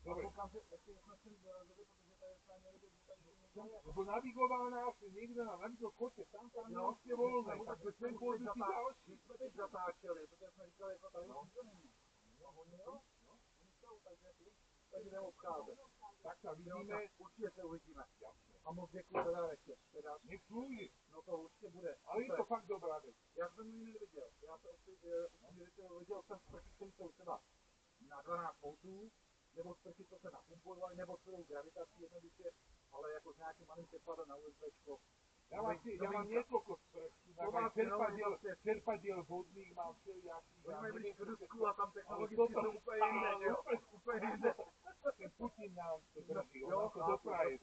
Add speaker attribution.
Speaker 1: Dobre.
Speaker 2: Lebo navigoval nás niekto na navigoval, chodte, tam no, ešte voľné, tak sem pôjdu tí ďalší.
Speaker 1: My jsme teď zatáčeli, protože jsme říkali, že tady nikdo není. No, oni jsou, takže neobcházet.
Speaker 2: Tak sa vidíme.
Speaker 1: Určitě se uvidíme. A moc děkuji teda ještě.
Speaker 2: Nech slúži.
Speaker 1: No to určitě bude.
Speaker 2: Ale je to fakt dobrá vec.
Speaker 1: Já jsem ji neviděl. Já to viděl jsem sprchy, které jsou třeba na 12 voltů, nebo sprchy, co se napumpovaly, nebo celou gravitací jednoduše, ale jako nějaký malý teplada na USBčko.
Speaker 2: Ja mám niekoľko sprchů, čerpadiel vodných mám všelijakých.
Speaker 1: Oni mají blíž k Rusku a tam technologicky jsou úplně jinde, že jo? Úplně jinde.
Speaker 2: Ten Putin nám to drží, on nám to dopraje.